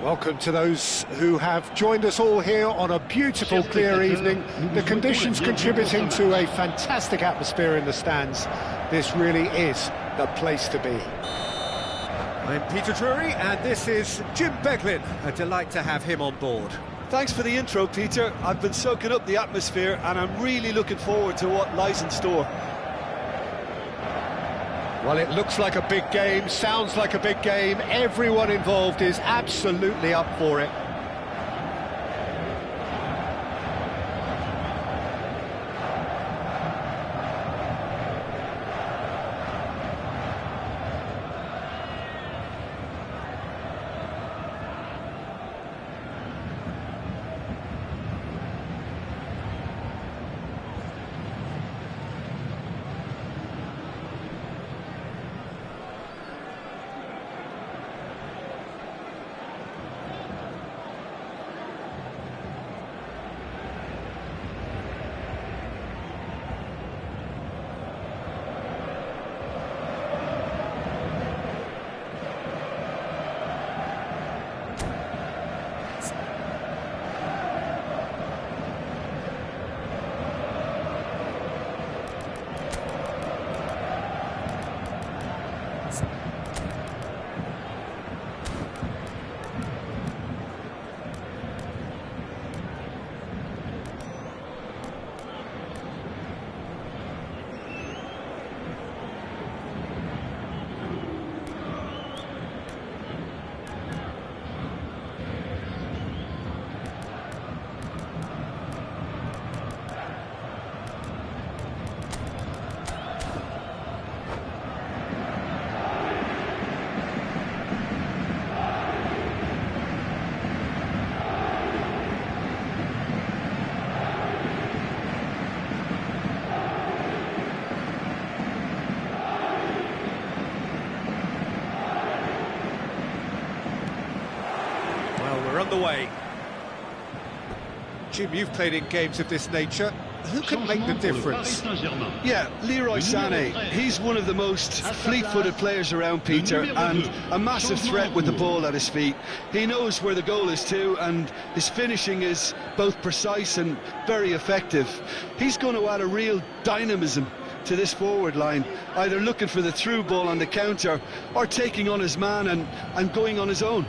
Welcome to those who have joined us all here on a beautiful, clear evening. The conditions contributing to a fantastic atmosphere in the stands. This really is the place to be. I'm Peter Drury, and this is Jim Beglin. A delight to have him on board. Thanks for the intro, Peter. I've been soaking up the atmosphere, and I'm really looking forward to what lies in store. Well, it looks like a big game, sounds like a big game. Everyone involved is absolutely up for it. We're underway. Jim, you've played in games of this nature. Who can make the difference? Yeah, Leroy Sané. He's one of the most fleet-footed players around, Peter, and a massive threat with the ball at his feet. He knows where the goal is too, and his finishing is both precise and very effective. He's going to add a real dynamism to this forward line, either looking for the through ball on the counter or taking on his man and going on his own.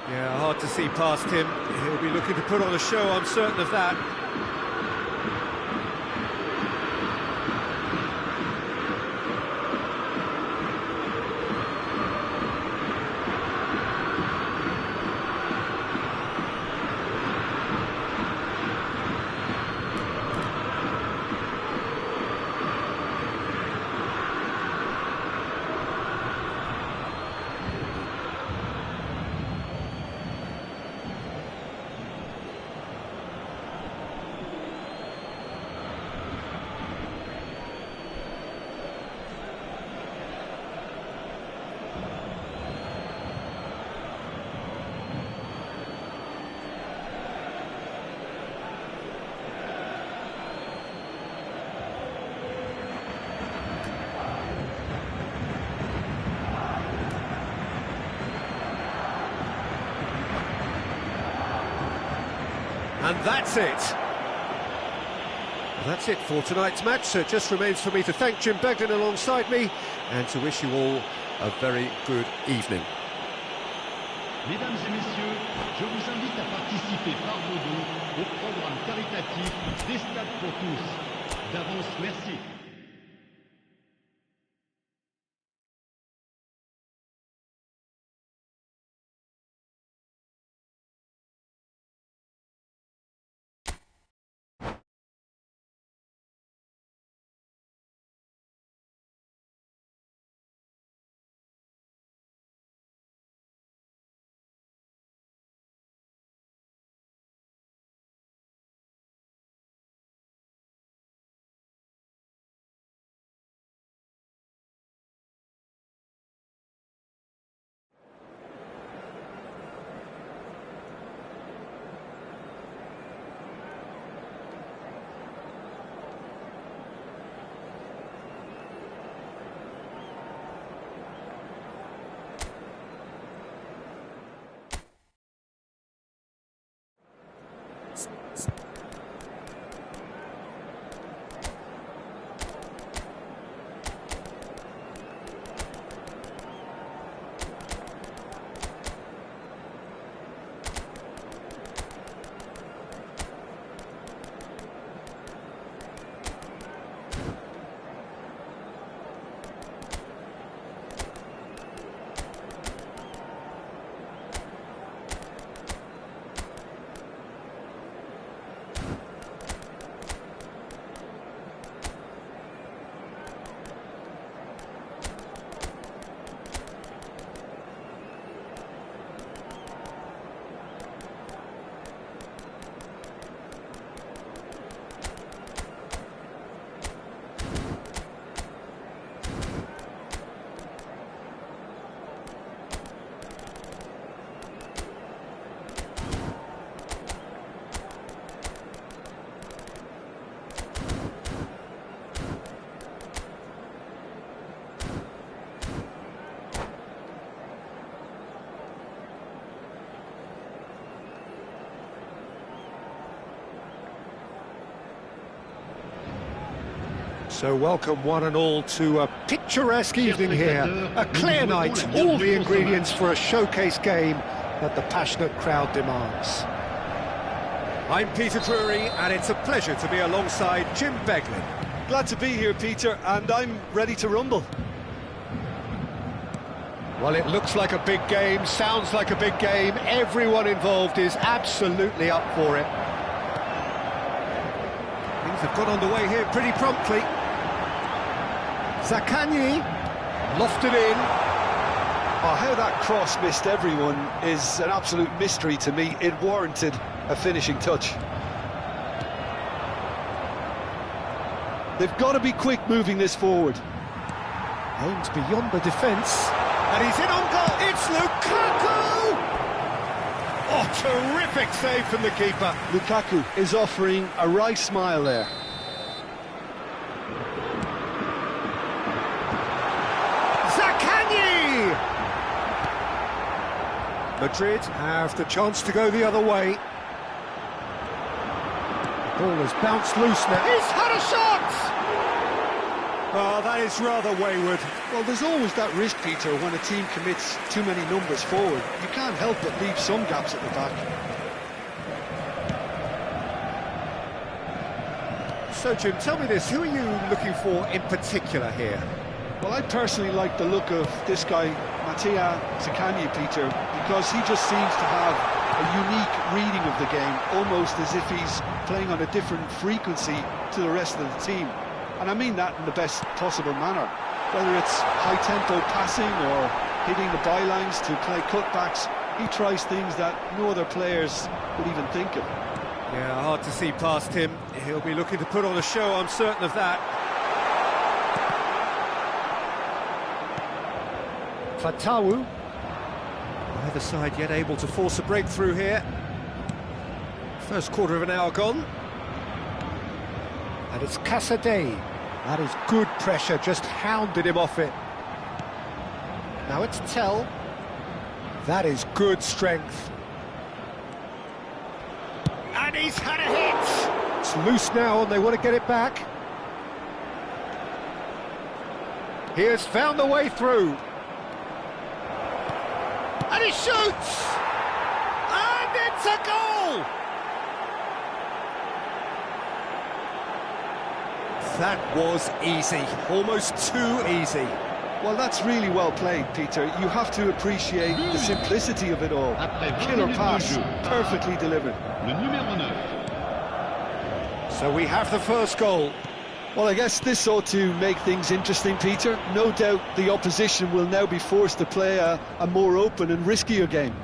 Yeah, hard to see past him. He'll be looking to put on a show, I'm certain of that. And that's it. That's it for tonight's match. So it just remains for me to thank Jim Beglin alongside me and to wish you all a very good evening. Mesdames et messieurs, je vous invite à participer par vos dons au programme caritatif des Stades pour tous. D'avance, merci. So welcome one and all to a picturesque evening here, a clear night, all the ingredients for a showcase game that the passionate crowd demands. I'm Peter Drury, and it's a pleasure to be alongside Jim Beglin. Glad to be here, Peter, and I'm ready to rumble. Well, it looks like a big game, sounds like a big game. Everyone involved is absolutely up for it. Things have got underway here pretty promptly. Zaccagni lofted in. Oh, how that cross missed everyone is an absolute mystery to me. It warranted a finishing touch. They've got to be quick moving this forward. Aims beyond the defence. And he's in on goal. It's Lukaku! Oh, terrific save from the keeper. Lukaku is offering a wry smile there. Zaccagni! Madrid have the chance to go the other way. Ball has bounced loose now. He's had a shot! Oh, that is rather wayward. Well, there's always that risk, Peter, when a team commits too many numbers forward. You can't help but leave some gaps at the back. So, Jim, tell me this, who are you looking for in particular here? Well, I personally like the look of this guy, Mattia Zaccagni, Peter, because he just seems to have a unique reading of the game, almost as if he's playing on a different frequency to the rest of the team. And I mean that in the best possible manner. Whether it's high-tempo passing or hitting the bylines to play cutbacks, he tries things that no other players would even think of. Yeah, hard to see past him. He'll be looking to put on a show, I'm certain of that. Fatawu. Neither side yet able to force a breakthrough here. First quarter of an hour gone. And it's Casadei. That is good pressure, just hounded him off it. Now it's Tell. That is good strength. And he's had a hit! It's loose now and they want to get it back. He has found the way through. And he shoots! And it's a goal! That was easy, almost too easy. Well, that's really well played, Peter. You have to appreciate the simplicity of it all. Killer pass, perfectly delivered. Le numéro 9. So we have the first goal. Well, I guess this ought to make things interesting, Peter. No doubt the opposition will now be forced to play a more open and riskier game.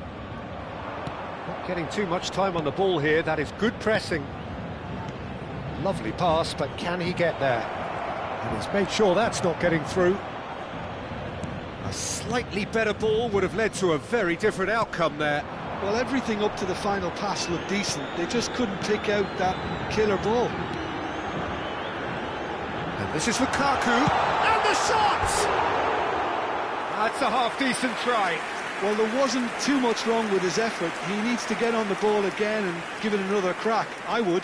Not getting too much time on the ball here. That is good pressing. Lovely pass, but can he get there? And he's made sure that's not getting through. A slightly better ball would have led to a very different outcome there. Well, everything up to the final pass looked decent. They just couldn't pick out that killer ball. And this is Lukaku. And the shot! That's a half-decent try. Well, there wasn't too much wrong with his effort. He needs to get on the ball again and give it another crack. I would.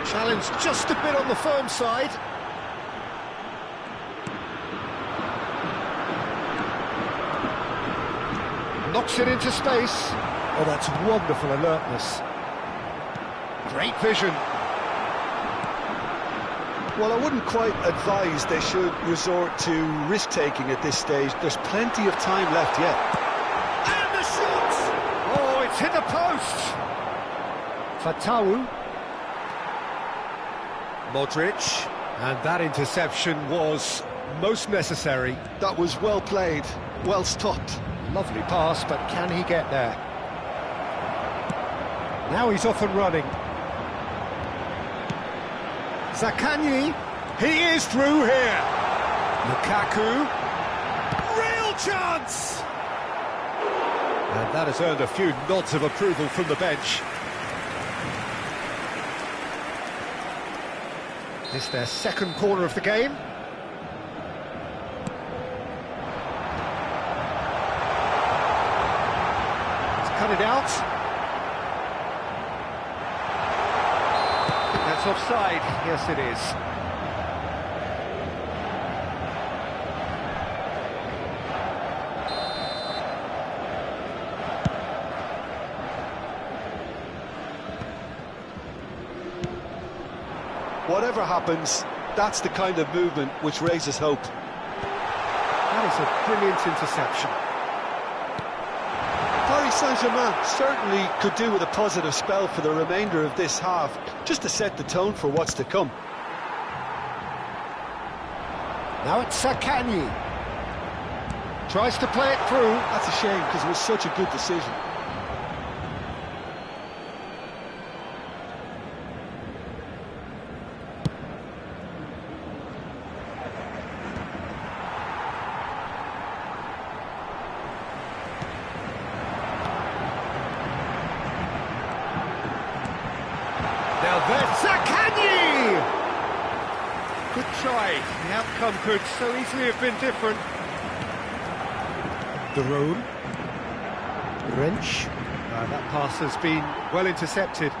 Challenge just a bit on the firm side. Knocks it into space. Oh, that's wonderful alertness. Great vision. Well, I wouldn't quite advise they should resort to risk-taking at this stage. There's plenty of time left yet. And the shot! Oh, it's hit the post! Fatawu. Modric. And that interception was most necessary. That was well played, well stopped. Lovely pass, but can he get there? Now he's off and running. Zaccagni, he is through here. Lukaku, real chance! And that has earned a few nods of approval from the bench. This their second corner of the game. He's cut it out. That's offside. Yes, it is. Whatever happens, that's the kind of movement which raises hope. That is a brilliant interception. Paris Saint-Germain certainly could do with a positive spell for the remainder of this half, just to set the tone for what's to come. Now it's Sakani. Tries to play it through. That's a shame, because it was such a good decision. Now there's Sakani! Good try. The outcome could so easily have been different. The road. Wrench. That pass has been well intercepted.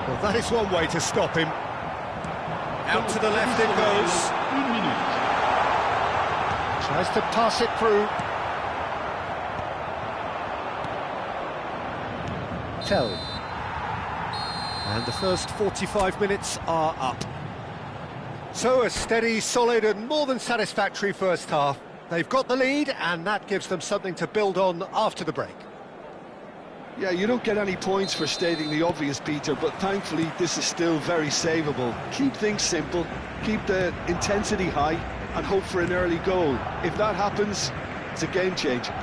Well, that is one way to stop him. Out to the left it goes. 1 minute. Tries to pass it through. Tell. And the first 45 minutes are up. So a steady, solid and more than satisfactory first half. They've got the lead and that gives them something to build on after the break. Yeah, you don't get any points for stating the obvious, Peter, but thankfully this is still very savable. Keep things simple, keep the intensity high, and hope for an early goal. If that happens, it's a game changer.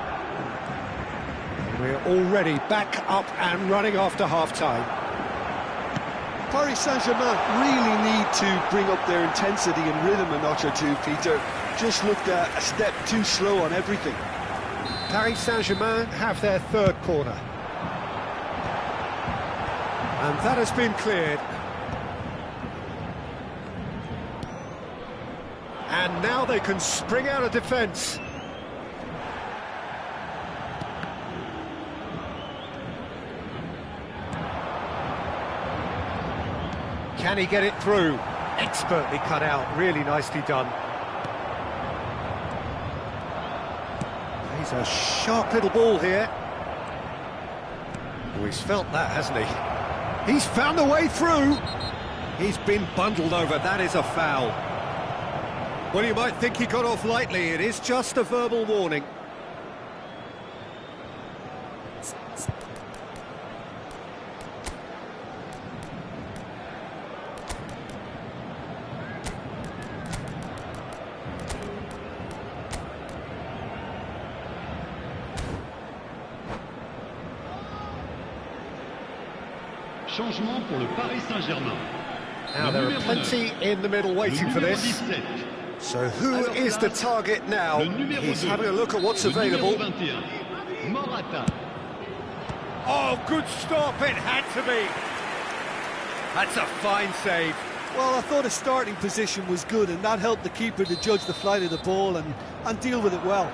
We're already back up and running after half-time. Paris Saint-Germain really need to bring up their intensity and rhythm a notch or two, Peter. Just looked a step too slow on everything. Paris Saint-Germain have their third corner. And that has been cleared. And now they can spring out of defence. Can he get it through? Expertly cut out, really nicely done. He's a sharp little ball here. Oh, he's felt that, hasn't he? He's found a way through. He's been bundled over, that is a foul. Well, you might think he got off lightly, it is just a verbal warning. Changement pour le Paris Saint-Germain. Now there are plenty in the middle waiting for this. 17. So who is the target now? He's having a look at what's available. 21. Morata. Oh, good stop, it had to be. That's a fine save. Well, I thought his starting position was good, and that helped the keeper to judge the flight of the ball and deal with it well.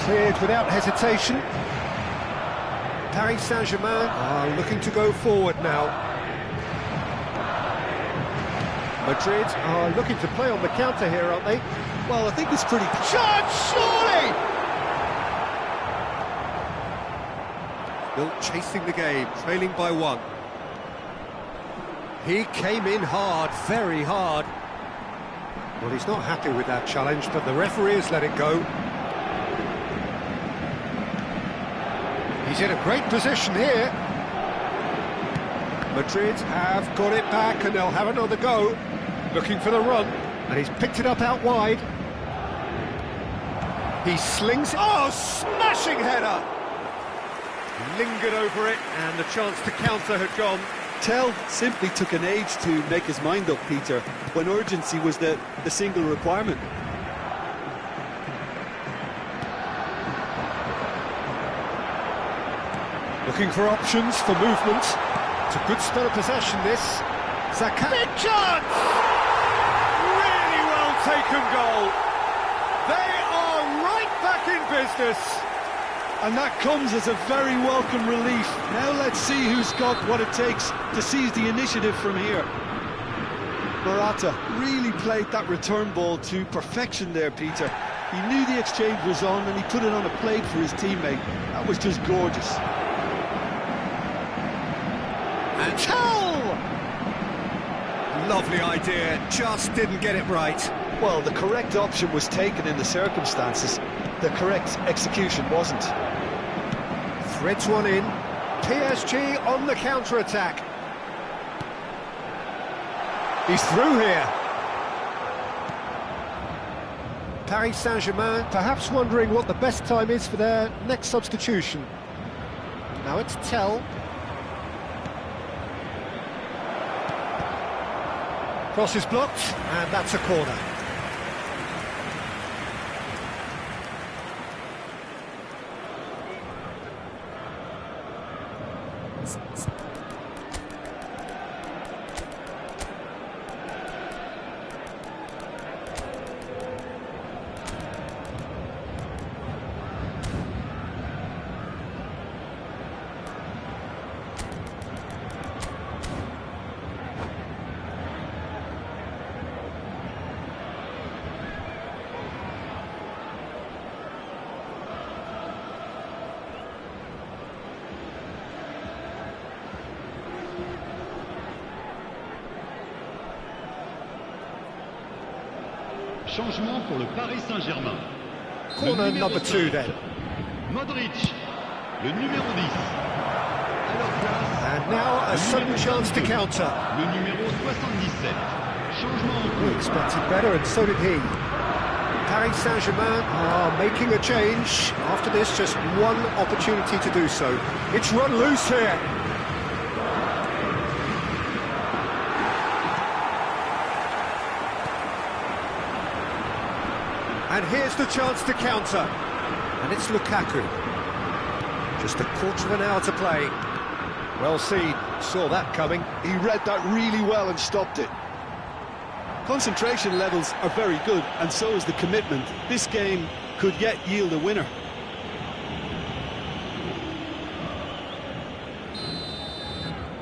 Cleared without hesitation. Paris Saint-Germain are looking to go forward now. Madrid are looking to play on the counter here, aren't they? Well, I think it's pretty... Chance, surely! Still chasing the game, trailing by one. He came in hard, very hard. Well, he's not happy with that challenge, but the referee has let it go. He's in a great position here. Madrid have got it back and they'll have another go. Looking for the run, and he's picked it up out wide. He slings... Oh, smashing header! Lingered over it, and the chance to counter had gone. Tell simply took an age to make his mind up, Peter, when urgency was the single requirement. Looking for options, for movement. It's a good spell of possession, this. Zaka. Big chance! Really well taken goal. They are right back in business. And that comes as a very welcome relief. Now let's see who's got what it takes to seize the initiative from here. Morata really played that return ball to perfection there, Peter. He knew the exchange was on and he put it on a plate for his teammate. That was just gorgeous. And Tell! Lovely idea, just didn't get it right. Well, the correct option was taken in the circumstances. The correct execution wasn't. Threads one in. PSG on the counter-attack. He's through here. Paris Saint-Germain perhaps wondering what the best time is for their next substitution. Now it's Tell. Cross is blocked, and that's a corner. Changement pour le Paris Saint-Germain. Corner number 2 then. Modric, le numéro 10. And now a sudden chance to counter. Le numéro 77. Changement en We cours. expected better, and so did he. Paris Saint-Germain are making a change. After this, just one opportunity to do so. It's run loose here. And here's the chance to counter. And it's Lukaku. Just a quarter of an hour to play. Well seen, saw that coming. He read that really well and stopped it. Concentration levels are very good, and so is the commitment. This game could yet yield a winner.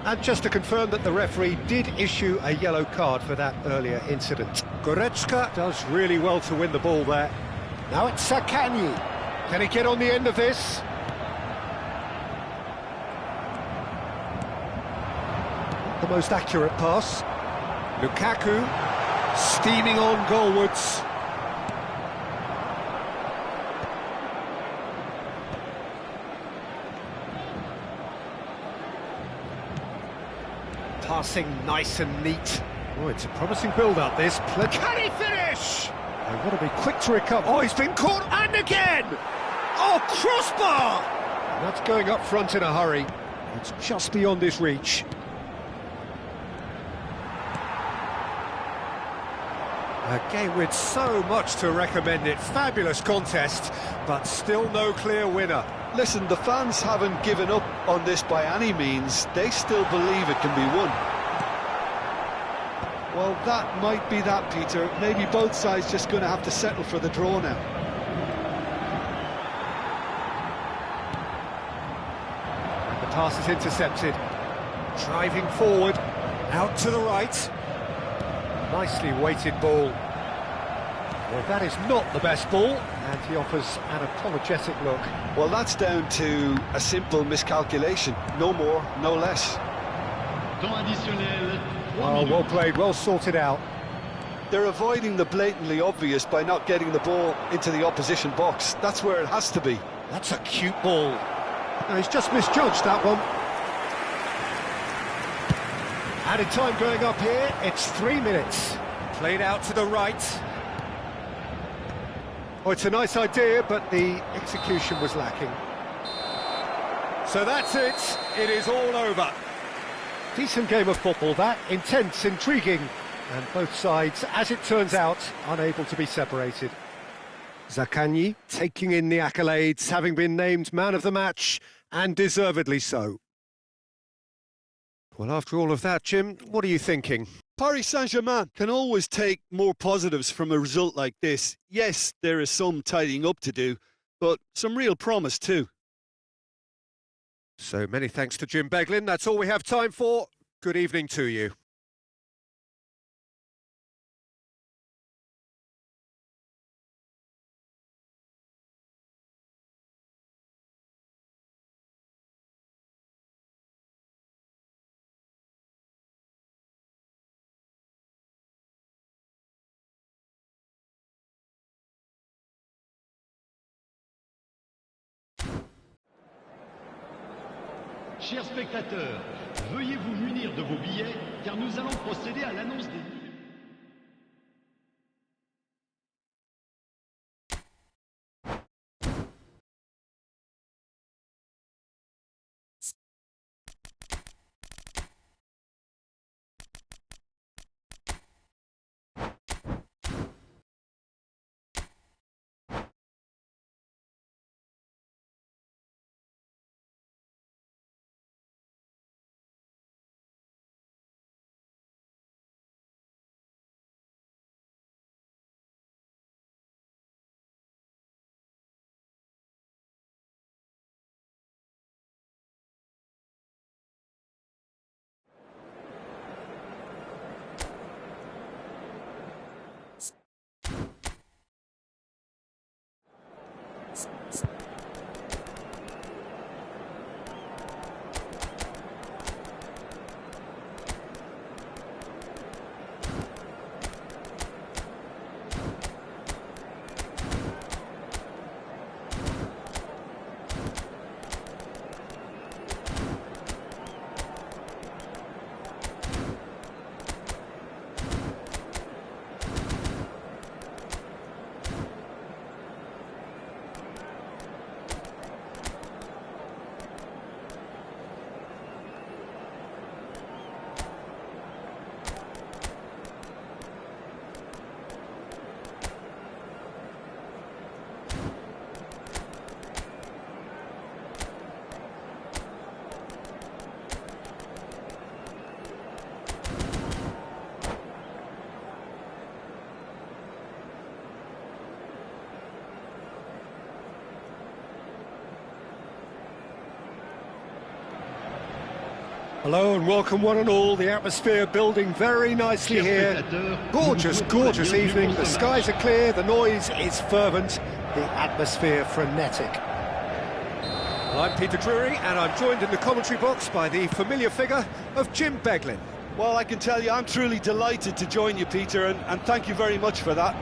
And just to confirm that the referee did issue a yellow card for that earlier incident. Goretzka does really well to win the ball there. Now it's Sakani. Can he get on the end of this? The most accurate pass. Lukaku steaming on goalwards. Passing nice and neat. Oh, it's a promising build-up, this. Can he finish? They want to be quick to recover. Oh, he's been caught, and again! Oh, crossbar! And that's going up front in a hurry. It's just beyond his reach. A game with so much to recommend it. Fabulous contest, but still no clear winner. Listen, the fans haven't given up on this by any means. They still believe it can be won. Well, that might be that, Peter. Maybe both sides just going to have to settle for the draw now. And the pass is intercepted. Driving forward, out to the right. Nicely weighted ball. Well, that is not the best ball, and he offers an apologetic look. Well, that's down to a simple miscalculation. No more, no less. Temps additionnel. 3 Oh, minutes. well played, well sorted out. They're avoiding the blatantly obvious by not getting the ball into the opposition box. That's where it has to be. That's a cute ball. No, he's just misjudged that one. Added time going up here, it's 3 minutes. Played out to the right. Oh, it's a nice idea, but the execution was lacking. So that's it, it is all over. Decent game of football, that. Intense, intriguing, and both sides, as it turns out, unable to be separated. Zaccagni taking in the accolades, having been named man of the match, and deservedly so. Well, after all of that, Jim, what are you thinking? Paris Saint-Germain can always take more positives from a result like this. Yes, there is some tidying up to do, but some real promise too. So many thanks to Jim Beglin. That's all we have time for. Good evening to you. Chers spectateurs, veuillez vous munir de vos billets car nous allons procéder à l'annonce des... Hello and welcome one and all. The atmosphere building very nicely here. Gorgeous, gorgeous evening. The skies are clear, the noise is fervent, the atmosphere frenetic. Well, I'm Peter Drury and I'm joined in the commentary box by the familiar figure of Jim Beglin. Well, I can tell you I'm truly delighted to join you, Peter, and thank you very much for that.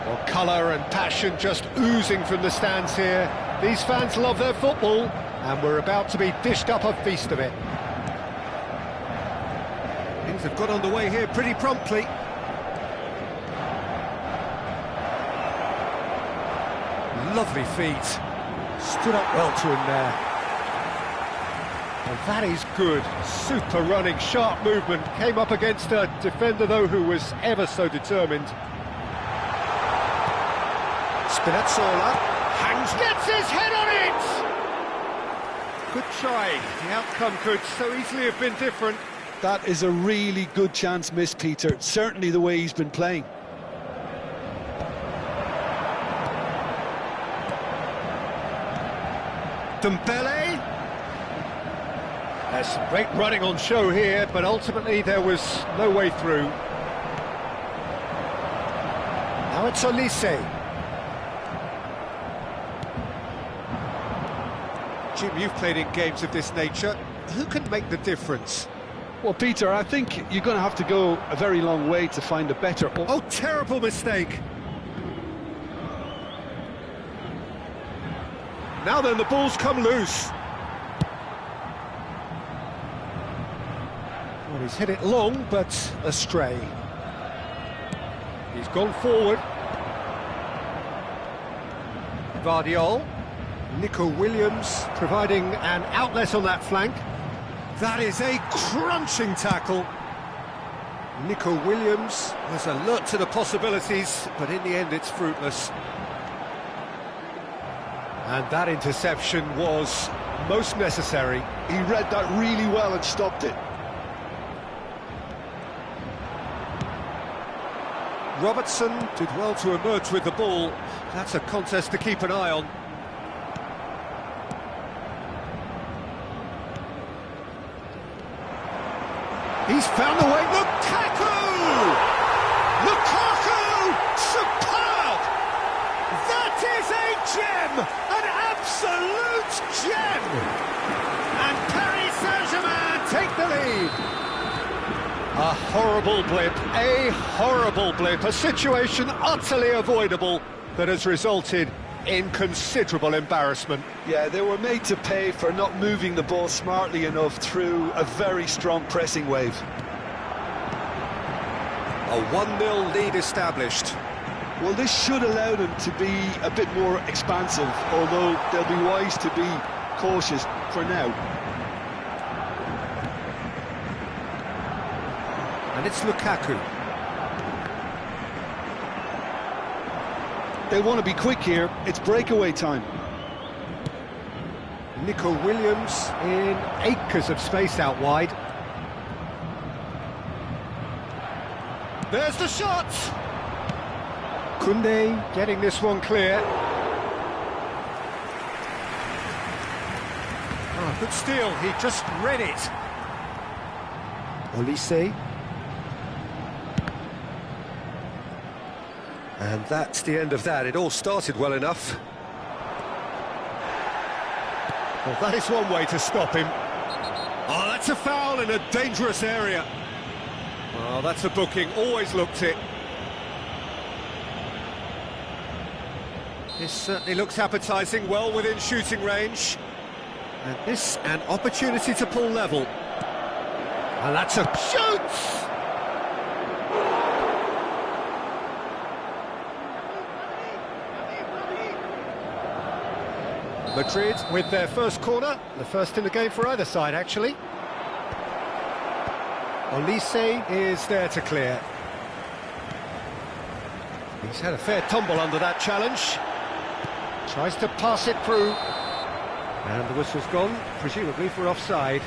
Well, colour and passion just oozing from the stands here. These fans love their football, and we're about to be dished up a feast of it. Things have got underway here pretty promptly. Lovely feet. Stood up well to him there. And that is good. Super running, sharp movement. Came up against a defender, though, who was ever so determined. Spinazzola Hangs, gets his head on it! Good try. The outcome could so easily have been different. That is a really good chance missed, Peter. Certainly the way he's been playing. Dembele. There's some great running on show here, but ultimately there was no way through. Now it's Olise. Jim, you've played in games of this nature. Who can make the difference? Well, Peter, I think you're going to have to go a very long way to find a better... Oh, terrible mistake. Now then, the ball's come loose. Well, he's hit it long, but astray. He's gone forward. Vardiol. Nico Williams providing an outlet on that flank. That is a crunching tackle. Nico Williams Was alert to the possibilities, but in the end it's fruitless. and that interception was most necessary. He read that really well and stopped it. Robertson did well to emerge with the ball. That's a contest to keep an eye on. He's found the way. Lukaku! Lukaku! Superb! That is a gem! An absolute gem! And Paris Saint-Germain take the lead. A horrible blip, a situation utterly avoidable that has resulted in considerable embarrassment. Yeah, they were made to pay for not moving the ball smartly enough through a very strong pressing wave. A 1-0 lead established. Well, this should allow them to be a bit more expansive, although they'll be wise to be cautious for now. And it's Lukaku. They want to be quick here. It's breakaway time. Nico Williams in acres of space out wide. There's the shot! Koundé getting this one clear. Oh, good steal, he just read it. Olise. And that's the end of that. It all started well enough. Well, that is one way to stop him. Oh, that's a foul in a dangerous area. Oh, that's a booking. Always looked it. This certainly looks appetising, well within shooting range. And this, an opportunity to pull level. And that's a shoot! Madrid with their first corner, the first in the game for either side, actually. Olise is there to clear. He's had a fair tumble under that challenge. Tries to pass it through. And the whistle's gone, presumably for offside.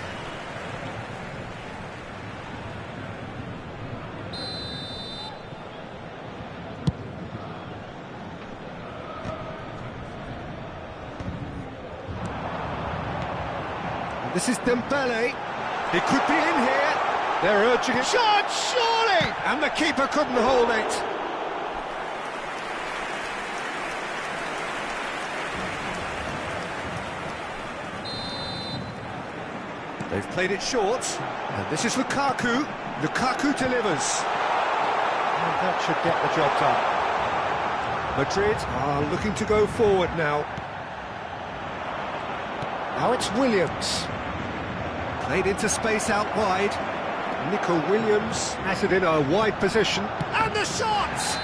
This is Dembele. He could be in here. They're urging it. Shot, surely! And the keeper couldn't hold it. They've played it short. And this is Lukaku. Lukaku delivers. And that should get the job done. Madrid are looking to go forward now. Now it's Williams. Played into space out wide. Nico Williams has it in a wide position. And the shot!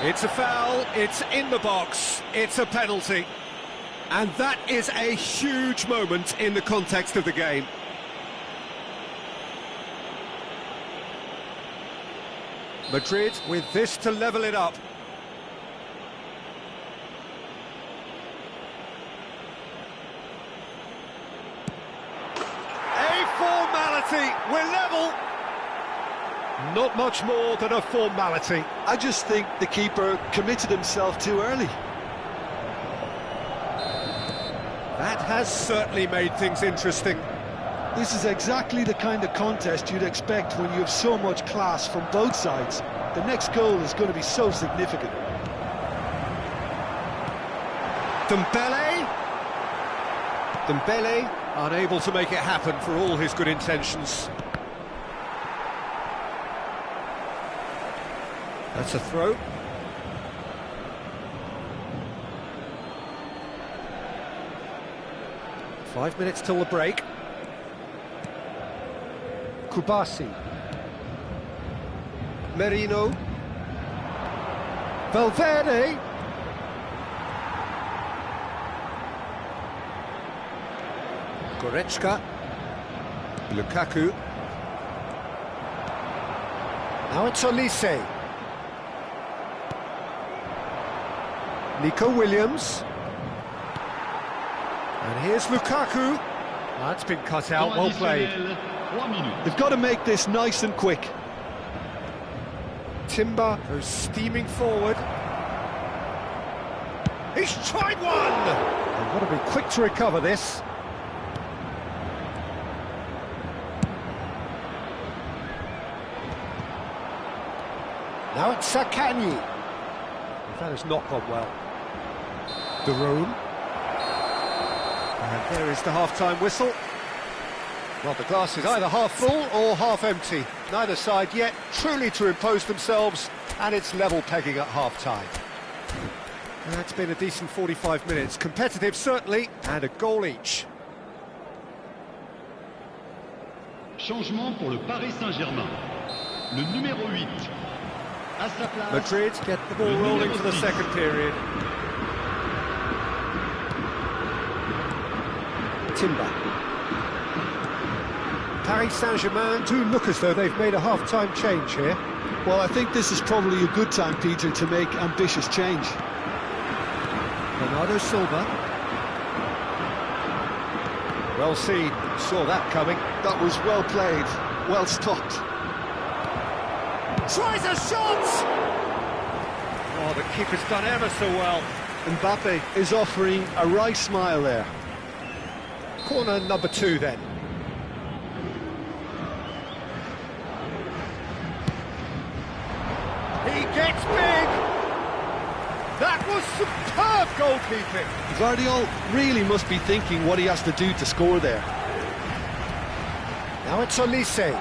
It's a foul, it's in the box, it's a penalty. And that is a huge moment in the context of the game. Madrid with this to level it up. We're level. Not much more than a formality. I just think the keeper committed himself too early. That has certainly made things interesting. This is exactly the kind of contest you'd expect when you have so much class from both sides. The next goal is going to be so significant. Dembele unable to make it happen for all his good intentions. That's a throw. Five minutes till the break. Kubasi. Merino. Valverde. Goretzka. Lukaku. Now it's Olise. Nico Williams. And here's Lukaku. That's been cut out, well played. They've got to make this nice and quick. Timber goes steaming forward. He's tried one! They've got to be quick to recover this. Now it's Sakani. That has not gone well. The room. And there is the half-time whistle. Well, the glass is either half full or half empty. Neither side yet truly to impose themselves, and it's level pegging at half-time. That's been a decent 45 minutes. Competitive, certainly, and a goal each. Changement pour le Paris Saint-Germain. Le numéro 8. À sa place. Madrid get the ball rolling for the second period. Timber. Paris Saint-Germain do look as though they've made a half-time change here. Well, I think this is probably a good time, Peter, to make ambitious change. Bernardo Silva. Well seen, saw that coming. That was well played, well stopped. Tries a shot! Oh, the keeper's done ever so well. Mbappe is offering a wry smile there. Corner number 2 then. He gets big! That was superb goalkeeping! Guardiola really must be thinking what he has to do to score there. Now it's Olise.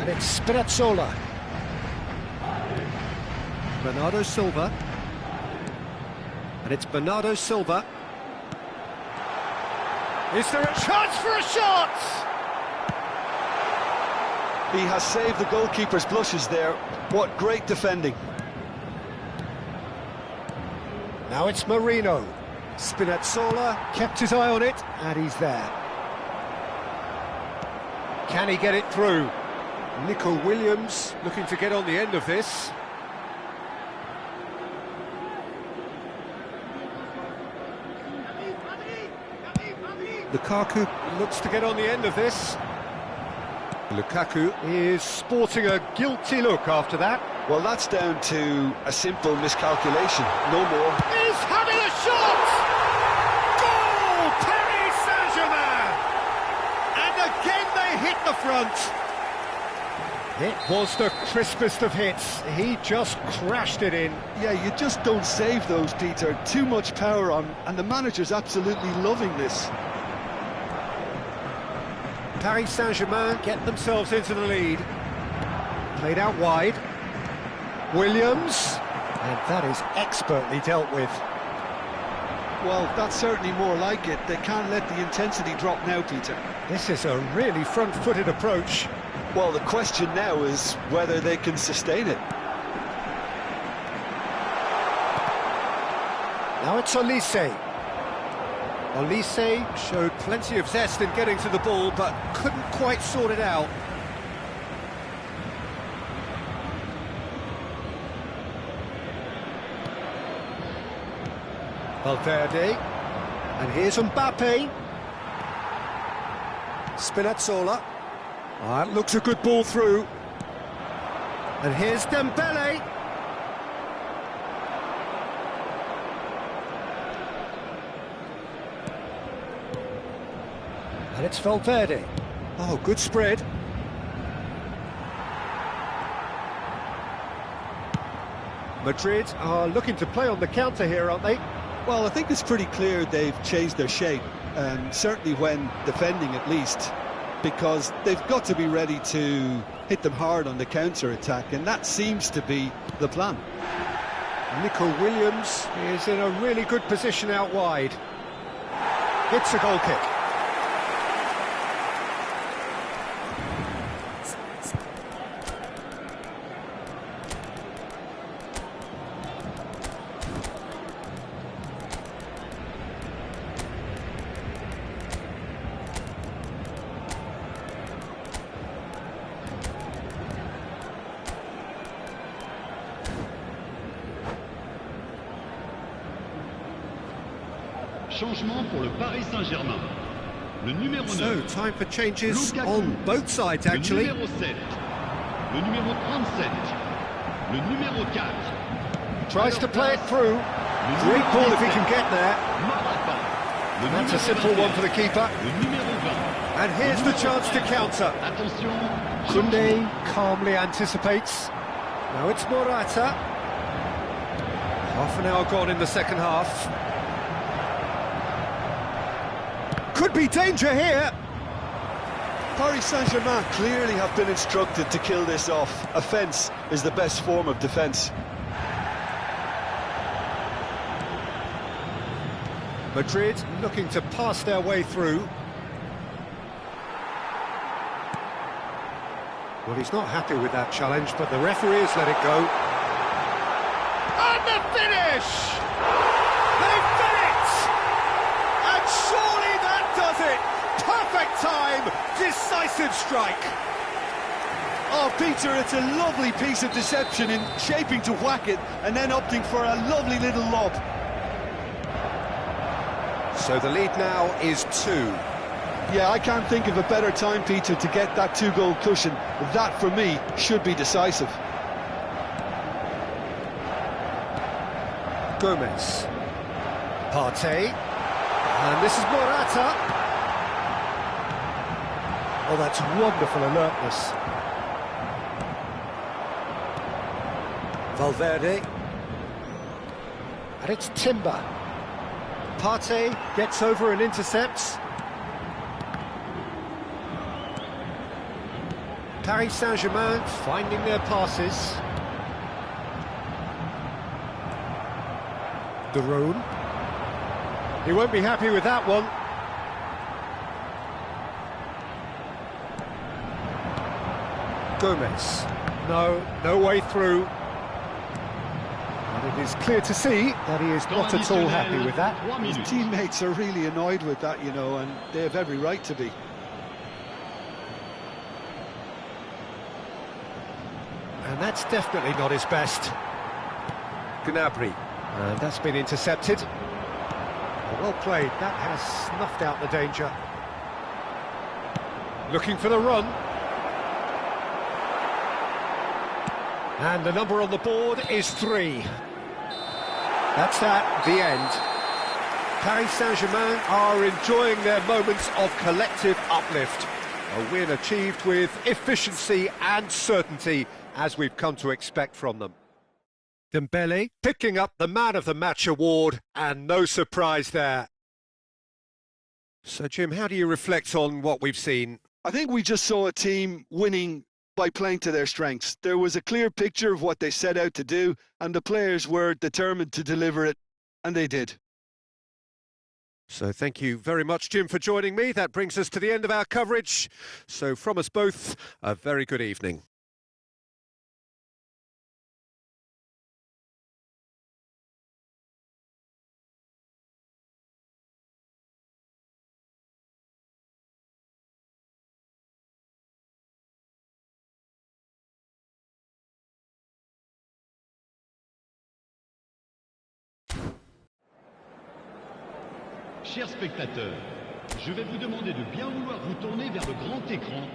And it's Spinazzola. Bernardo Silva. And it's Bernardo Silva. Is there a chance for a shot? He has saved the goalkeeper's blushes there. What great defending. Now it's Marino. Spinazzola kept his eye on it, and he's there. Can he get it through? Nico Williams looking to get on the end of this. Lukaku looks to get on the end of this. Lukaku is sporting a guilty look after that. Well, that's down to a simple miscalculation, no more. He's having a shot! Goal! Paris Saint-Germain! And again they hit the front. It was the crispest of hits. He just crashed it in. Yeah, you just don't save those, Peter. Too much power on, and the manager's absolutely loving this. Paris Saint-Germain get themselves into the lead. Played out wide. Williams. And that is expertly dealt with. Well, that's certainly more like it. They can't let the intensity drop now, Peter. This is a really front-footed approach. Well, the question now is whether they can sustain it. Now it's Olise. Olise showed plenty of zest in getting to the ball, but couldn't quite sort it out. Valverde. And here's Mbappe. Spinazzola. That looks a good ball through. And here's Dembele. And it's Valverde. Oh, good spread. Madrid are looking to play on the counter here, aren't they? Well, I think it's pretty clear they've changed their shape, certainly when defending at least, because they've got to be ready to hit them hard on the counter-attack, and that seems to be the plan. Nico Williams is in a really good position out wide. It's a goal kick. Changement pour le Paris Saint-Germain. Le numéro 9. So, time for changes Lukaku. on both sides, actually. Le numéro 7. Le numéro 37. Le numéro 4. Tries to play it through. Great ball if he can get there. Morata. That's a simple one for the keeper. Le numéro 20. And here's the chance to counter. Attention. Koundé calmly anticipates. Now it's Morata. Half an hour gone in the second half. Could be danger here. Paris Saint-Germain clearly have been instructed to kill this off. Offence is the best form of defence. Madrid looking to pass their way through. Well, he's not happy with that challenge, but the referee has let it go. And the finish! They've done it! And surely that does it! Perfect time, decisive strike. Oh, Peter, it's a lovely piece of deception in shaping to whack it and then opting for a lovely little lob. So the lead now is 2. Yeah, I can't think of a better time, Peter, to get that 2-goal cushion. That, for me, should be decisive. Gomez. Partey. And this is Morata. Oh, that's wonderful alertness. Valverde. And it's Timber. Partey gets over and intercepts. Paris Saint-Germain finding their passes. De Roon. He won't be happy with that one. Gomez. No way through. And it is clear to see that he is not at all happy with that. 3 His minutes. teammates are really annoyed with that, you know, and they have every right to be. And that's definitely not his best. Gnabry. And that's been intercepted. Well played, that has snuffed out the danger. Looking for the run. And the number on the board is 3. That's that, the end. Paris Saint-Germain are enjoying their moments of collective uplift. A win achieved with efficiency and certainty, as we've come to expect from them. Dembele picking up the Man of the Match award, and no surprise there. So, Jim, how do you reflect on what we've seen? I think we just saw a team winning by playing to their strengths. There was a clear picture of what they set out to do, and the players were determined to deliver it, and they did. So thank you very much, Jim, for joining me. That brings us to the end of our coverage. So from us both, a very good evening. Chers spectateurs, je vais vous demander de bien vouloir vous tourner vers le grand écran